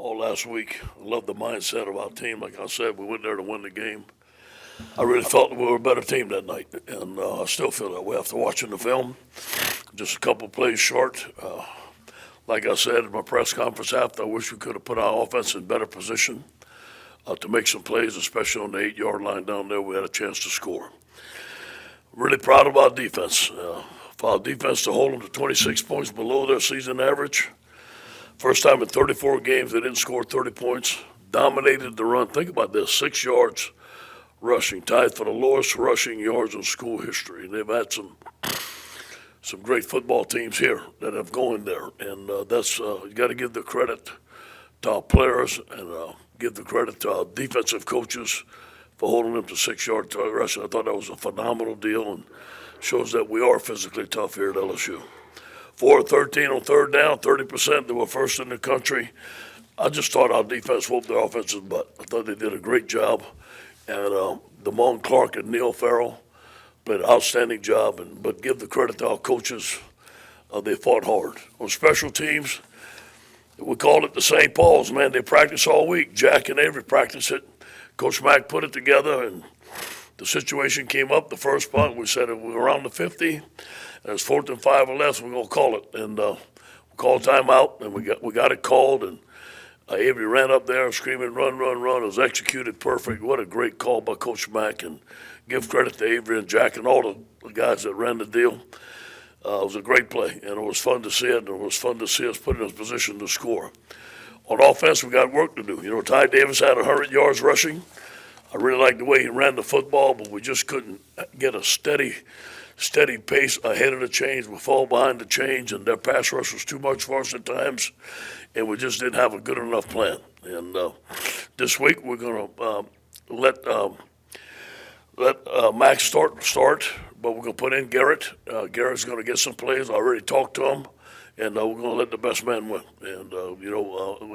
all last week. I love the mindset of our team. Like I said, we went there to win the game. I really felt that we were a better team that night, and I still feel that way after watching the film. Just a couple plays short. Like I said in my press conference after, I wish we could have put our offense in better position to make some plays, especially on the 8-yard line down there. We had a chance to score. Really proud of our defense. For our defense to hold them to 26 points below their season average. First time in 34 games they didn't score 30 points. Dominated the run. Think about this, 6 yards rushing, tied for the lowest rushing yards in school history. And they've had some great football teams here that have gone there. And that's you got to give the credit to our players and give the credit to our defensive coaches for holding them to 6-yard rushing. I thought that was a phenomenal deal and shows that we are physically tough here at LSU. 4-13 on third down, 30%. They were first in the country. I just thought our defense whooped their offense's butt. I thought they did a great job. And Damone Clark and Neil Farrell played an outstanding job. But give the credit to our coaches. They fought hard. On special teams, we called it the St. Paul's, man. They practice all week. Jack and Avery practice it. Coach Mack put it together, and the situation came up. The first punt, we said it was around the 50. And it's 4th and 5 or less. We're gonna call it, and we called timeout, and we got it called. And Avery ran up there screaming, "Run, run, run!" It was executed perfect. What a great call by Coach Mack, and give credit to Avery and Jack and all the guys that ran the deal. It was a great play, and it was fun to see it, and it was fun to see us put in a position to score. On offense, we got work to do. You know, Ty Davis had 100 yards rushing. I really liked the way he ran the football, but we just couldn't get a steady pace ahead of the change. We fall behind the change, and their pass rush was too much for us at times, and we just didn't have a good enough plan. And this week we're going to let Max start, but we're going to put in Garrett. Garrett's going to get some plays. I already talked to him. And we're going to let the best man win. And,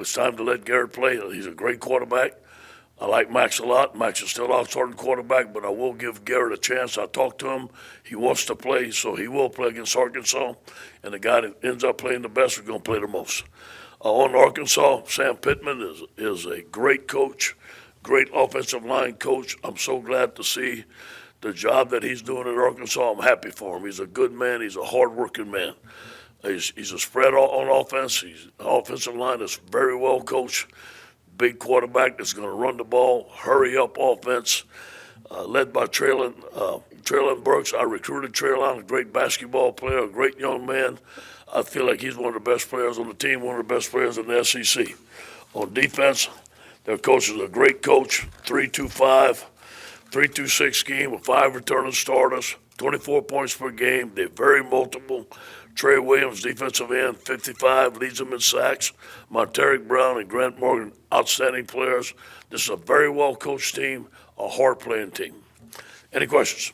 it's time to let Garrett play. He's a great quarterback. I like Max a lot. Max is still our starting quarterback, but I will give Garrett a chance. I talked to him. He wants to play, so he will play against Arkansas. And the guy that ends up playing the best is going to play the most. On Arkansas, Sam Pittman is a great coach, great offensive line coach. I'm so glad to see the job that he's doing at Arkansas. I'm happy for him. He's a good man. He's a hard-working man. He's a spread on offense. He's an offensive line that's very well coached. Big quarterback that's going to run the ball, hurry up offense, led by Traylon Burks. I recruited Traylon, a great basketball player, a great young man. I feel like he's one of the best players on the team, one of the best players in the SEC. On defense, their coach is a great coach, 3-2-5, 3-2-6 scheme with 5 returning starters, 24 points per game. They're very multiple. Trey Williams, defensive end, 55, leads them in sacks. Monteric Brown and Grant Morgan, outstanding players. This is a very well-coached team, a hard-playing team. Any questions?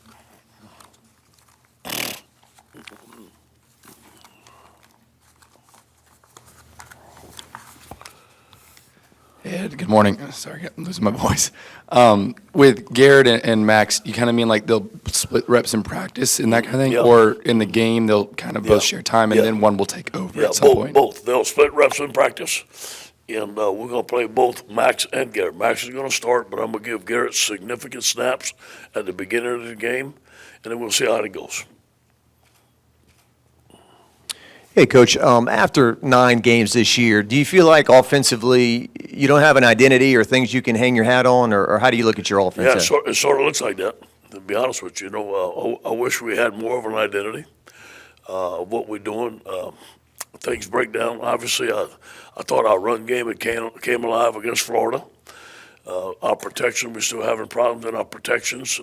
Ed, good morning. Sorry, I'm losing my voice. With Garrett and Max, you kind of mean like they'll split reps in practice and that kind of thing? Yeah. Or in the game, they'll kind of both share time and then one will take over at some point? Both. They'll split reps in practice, and we're going to play both Max and Garrett. Max is going to start, but I'm going to give Garrett significant snaps at the beginning of the game, and then we'll see how it goes. Hey, Coach, after 9 games this year, do you feel like offensively you don't have an identity or things you can hang your hat on, or how do you look at your offense? Yeah, it sort of looks like that, to be honest with you. I wish we had more of an identity of what we're doing. Things break down. Obviously, I thought our run game came alive against Florida. Our protection, we're still having problems in our protections.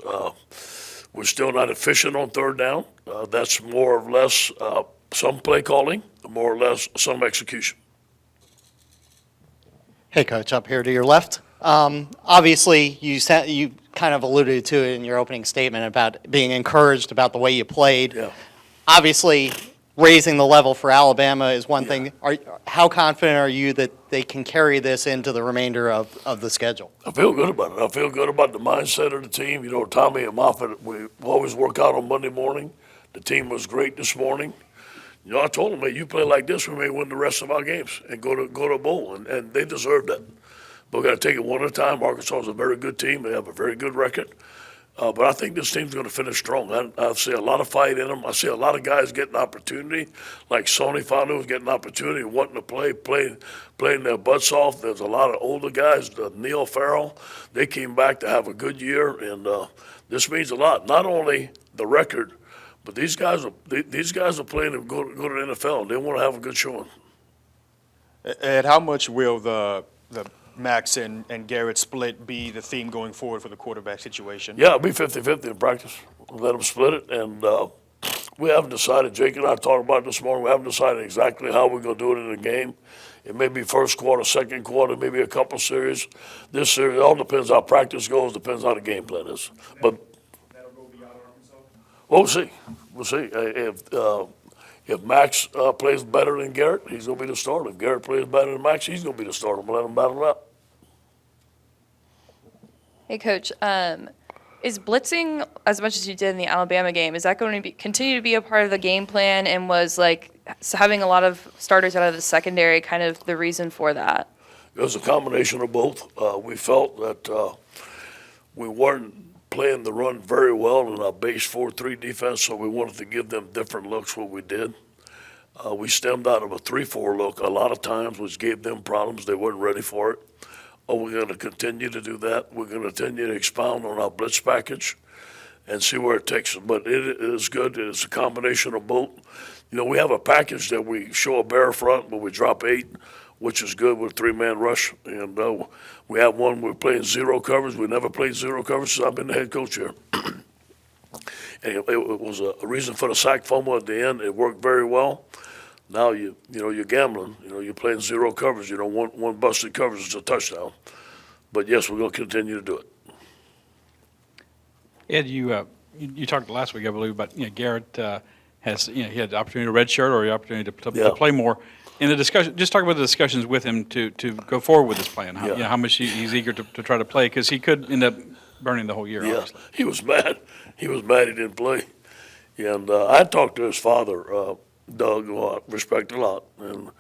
We're still not efficient on third down. That's more or less some play calling, more or less some execution. Hey, Coach, up here to your left. Obviously, you kind of alluded to it in your opening statement about being encouraged about the way you played. Yeah. Obviously, raising the level for Alabama is one thing. How confident are you that they can carry this into the remainder of the schedule? I feel good about it. I feel good about the mindset of the team. Tommy and Moffitt, we always work out on Monday morning. The team was great this morning. You know, I told them, hey, you play like this, we may win the rest of our games and go to a bowl, and they deserve that. But we got to take it one at a time. Arkansas is a very good team. They have a very good record. But I think this team's going to finish strong. I see a lot of fight in them. I see a lot of guys getting opportunity, like Sony Fanu getting opportunity, wanting to playing their butts off. There's a lot of older guys, Neil Farrell. They came back to have a good year, and this means a lot. Not only the record, but these guys are playing to go to the NFL, and they want to have a good showing. Ed, how much will the Max and Garrett split be the theme going forward for the quarterback situation? Yeah, it'll be 50-50 in practice. We'll let them split it, and we haven't decided. Jake and I talked about it this morning. We haven't decided exactly how we're going to do it in the game. It may be first quarter, second quarter, maybe a couple series. This series, it all depends how practice goes, depends how the game plan is. But That'll go beyond Arkansas? we'll see. We'll see. If Max plays better than Garrett, he's going to be the starter. If Garrett plays better than Max, he's going to be the starter. We'll let him battle it out. Hey, Coach. Is blitzing, as much as you did in the Alabama game, is that going to continue to be a part of the game plan? And was having a lot of starters out of the secondary kind of the reason for that? It was a combination of both. We felt that we weren't playing the run very well in our base 4-3 defense, so we wanted to give them different looks. What we did, we stemmed out of a 3-4 look a lot of times, which gave them problems. They weren't ready for it. We're going to continue to do that. We're going to continue to expound on our blitz package and see where it takes us. But it is good. It's a combination of both. You know, we have a package that we show a bare front, but we drop 8, which is good with 3-man rush. And we have one we're playing zero coverage. We never played zero coverage since I've been the head coach here. And it was a reason for the sack fumble at the end. It worked very well. Now you're gambling. You're playing zero coverage. One busted coverage is a touchdown. But yes, we're going to continue to do it. Ed, you talked last week, I believe, about Garrett has he had the opportunity to redshirt or the opportunity to play more. In the discussion, just talk about the discussions with him to go forward with this plan. How much he's eager to try to play, because he could end up burning the whole year. Yeah, Obviously. he was mad. He didn't play. And I talked to his father, Doug, who I respect a lot, and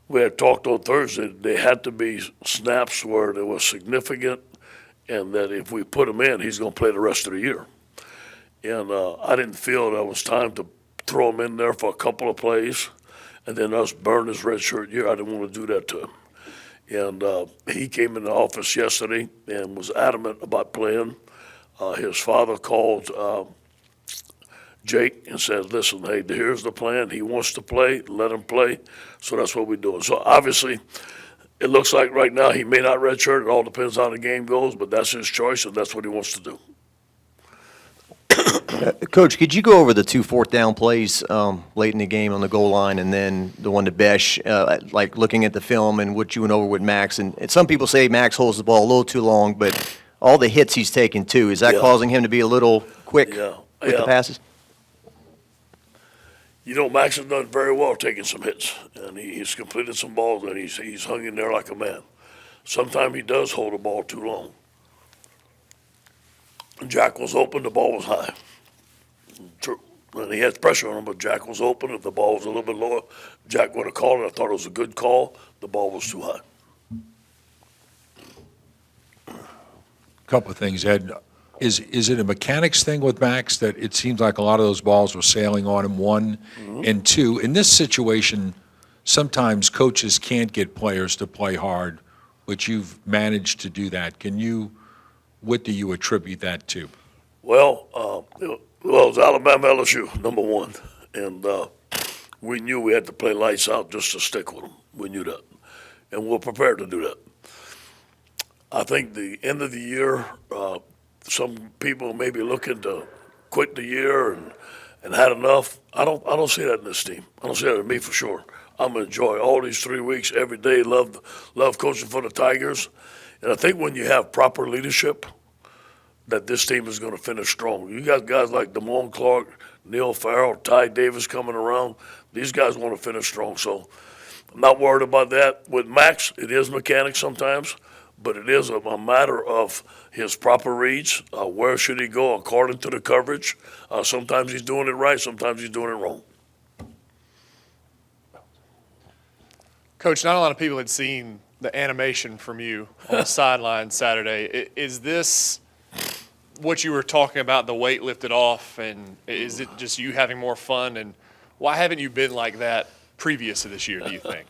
we had talked on Thursday. They had to be snaps where they were significant, and that if we put him in, he's going to play the rest of the year. And I didn't feel there was time to throw him in there for a couple of plays and then us burn his redshirt year. I didn't want to do that to him. And he came in the office yesterday and was adamant about playing. His father called Jake and said, listen, hey, here's the plan. He wants to play. Let him play. So that's what we're doing. So obviously, it looks like right now he may not redshirt. It all depends how the game goes, but that's his choice, and that's what he wants to do. Coach, could you go over the 2 fourth-down plays late in the game on the goal line, and then the one to Besh, like looking at the film and what you went over with Max? And some people say Max holds the ball a little too long, but all the hits he's taken too, is that causing him to be a little quick with the passes? Max has done very well taking some hits, and he's completed some balls, and he's hung in there like a man. Sometimes he does hold the ball too long. Jack was open, the ball was high. True. And he had pressure on him, but Jack was open. If the ball was a little bit lower, Jack would have called it. I thought it was a good call. The ball was too high. Couple of things, Ed. Is it a mechanics thing with Max that it seems like a lot of those balls were sailing on him, one? Mm-hmm. And two, in this situation, sometimes coaches can't get players to play hard, but you've managed to do that. What do you attribute that to? Well, it was Alabama LSU, number one. And we knew we had to play lights out just to stick with them. We knew that. And we're prepared to do that. I think the end of the year, some people may be looking to quit the year and had enough. I don't see that in this team. I don't see that in me for sure. I'm going to enjoy all these 3 weeks every day, love coaching for the Tigers. And I think when you have proper leadership, that this team is going to finish strong. You got guys like Damone Clark, Neil Farrell, Ty Davis coming around. These guys want to finish strong. So I'm not worried about that. With Max, it is mechanics sometimes, but it is a matter of his proper reads. Where should he go according to the coverage? Sometimes he's doing it right, sometimes he's doing it wrong. Coach, not a lot of people had seen the animation from you on the sideline Saturday. Is this what you were talking about, the weight lifted off, and is it just you having more fun? And why haven't you been like that previous to this year, do you think?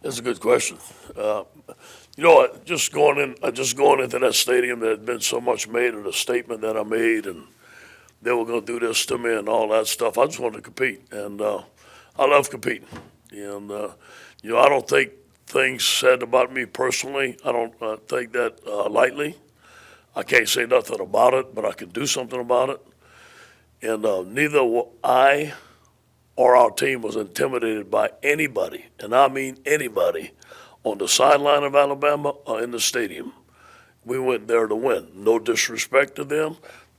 That's a good question. You know what? Just going into that stadium, there had been so much made of the statement that I made, and they were going to do this to me and all that stuff. I just wanted to compete, and I love competing. And you know, I don't take things said about me personally. I don't take that lightly. I can't say nothing about it, but I can do something about it. And neither I or our team was intimidated by anybody, and I mean anybody, on the sideline of Alabama or in the stadium. We went there to win. No disrespect to them.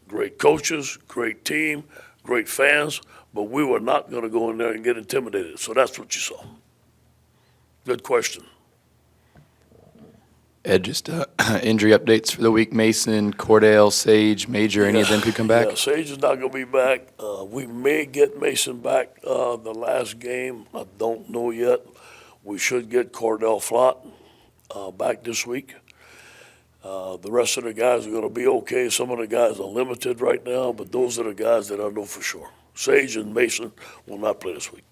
Great coaches, great team, great fans, but we were not going to go in there and get intimidated. So that's what you saw. Good question. Ed, just injury updates for the week. Mason, Cordell, Sage, Major, any of them could come back? Yeah, Sage is not going to be back. We may get Mason back the last game. I don't know yet. We should get Cordell Flott back this week. The rest of the guys are going to be okay. Some of the guys are limited right now, but those are the guys that I know for sure. Sage and Mason will not play this week.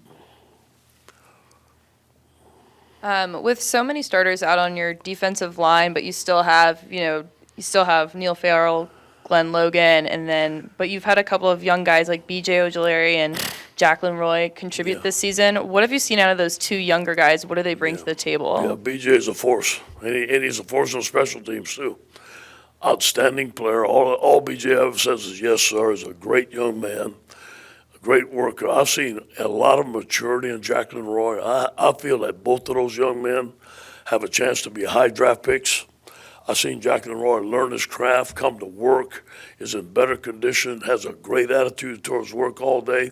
With so many starters out on your defensive line, but you still have Neil Farrell, Glenn Logan, but you've had a couple of young guys like B.J. Ojulari and Jacqueline Roy contribute this season. What have you seen out of those two younger guys? What do they bring to the table? Yeah, B.J. is a force, and he's a force on special teams too. Outstanding player. All B.J. ever says is yes, sir. He's a great young man. Great worker. I've seen a lot of maturity in Jacqueline Roy. I feel that both of those young men have a chance to be high draft picks. I've seen Jacqueline Roy learn his craft, come to work, is in better condition, has a great attitude towards work all day.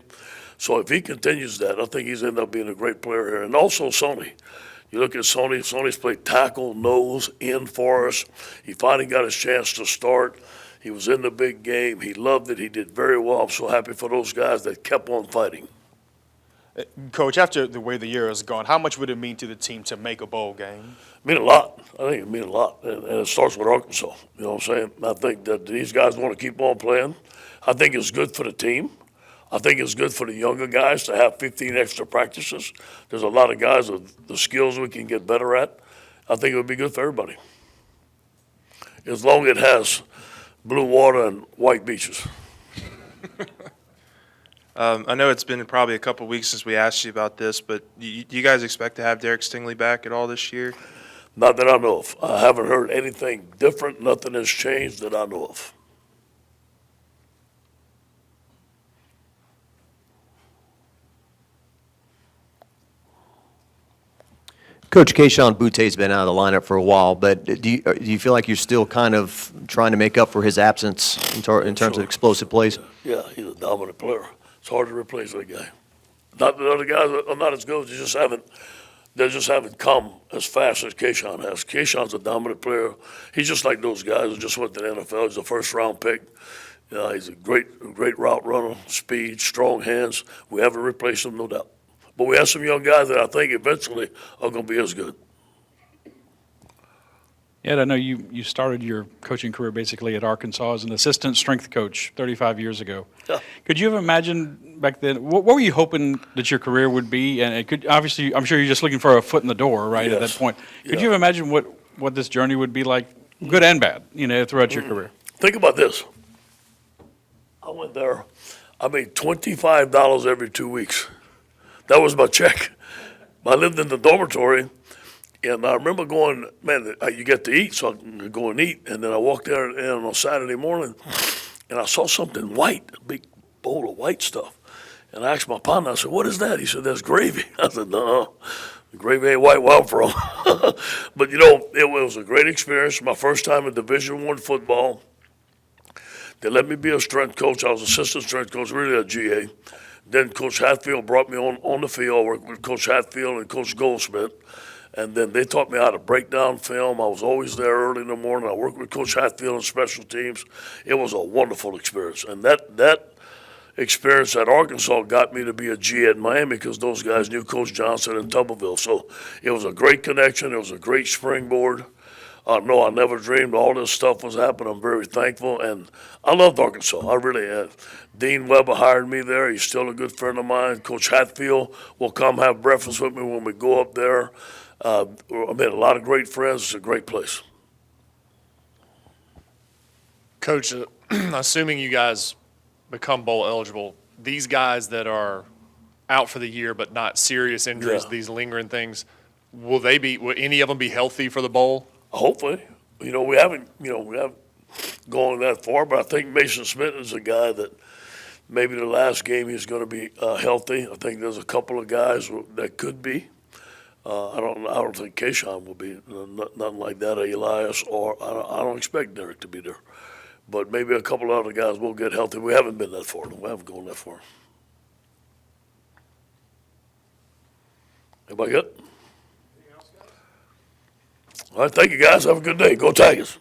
So if he continues that, I think he's ended up being a great player here. And also Sonny. You look at Sonny. Sonny's played tackle, nose, end for us. He finally got his chance to start. He was in the big game. He loved it. He did very well. I'm so happy for those guys that kept on fighting. Coach, after the way the year has gone, how much would it mean to the team to make a bowl game? Mean a lot. I think it mean a lot. And it starts with Arkansas. You know what I'm saying? I think that these guys want to keep on playing. I think it's good for the team. I think it's good for the younger guys to have 15 extra practices. There's a lot of guys with the skills we can get better at. I think it would be good for everybody. As long as it has blue water and white beaches. I know it's been probably a couple weeks since we asked you about this, but do you guys expect to have Derek Stingley back at all this year? Not that I know of. I haven't heard anything different. Nothing has changed that I know of. Coach, Kayshon Boutte been out of the lineup for a while, but do you feel like you're still kind of trying to make up for his absence in terms of explosive plays? Yeah, he's a dominant player. It's hard to replace that guy. Not that other guys are not as good. They just haven't come as fast as Kayshon has. Kayshon's a dominant player. He's just like those guys who just went to the NFL. He's a first-round pick. He's a great route runner, speed, strong hands. We haven't replaced him, no doubt. But we have some young guys that I think eventually are going to be as good. Ed, I know you started your coaching career basically at Arkansas as an assistant strength coach 35 years ago. Yeah. Could you have imagined back then, what were you hoping that your career would be? And it could, obviously, I'm sure you're just looking for a foot in the door, right, at that point. Could you have imagined what this journey would be like, good and bad, throughout your career? Think about this. I went there. I made $25 every 2 weeks. That was my check. I lived in the dormitory, and I remember going, man, you get to eat, so I can go and eat. And then I walked there on a Saturday morning, and I saw something white, a big bowl of white stuff. And I asked my partner, I said, what is that? He said, that's gravy. I said, no, gravy ain't white where I'm from. But, it was a great experience. My first time in Division I football. They let me be a strength coach. I was assistant strength coach, really a GA. Then Coach Hatfield brought me on the field. I worked with Coach Hatfield and Coach Goldsmith. And then they taught me how to break down film. I was always there early in the morning. I worked with Coach Hatfield on special teams. It was a wonderful experience. And that experience at Arkansas got me to be a G at Miami because those guys knew Coach Johnson in Tuberville. So it was a great connection. It was a great springboard. No, I never dreamed all this stuff was happening. I'm very thankful, and I loved Arkansas. I really have. Dean Weber hired me there. He's still a good friend of mine. Coach Hatfield will come have breakfast with me when we go up there. I made a lot of great friends. It's a great place. Coach, assuming you guys become bowl eligible, these guys that are out for the year but not serious injuries, Yeah. these lingering things, will any of them be healthy for the bowl? Hopefully. We haven't gone that far, but I think Mason Smith is a guy that maybe the last game he's going to be healthy. I think there's a couple of guys that could be. I don't think Kayshawn will be, nothing like that, or Elias, or I don't expect Derek to be there. But maybe a couple of other guys will get healthy. We haven't been that far. We haven't gone that far. Everybody good? All right, thank you, guys. Have a good day. Go Tigers.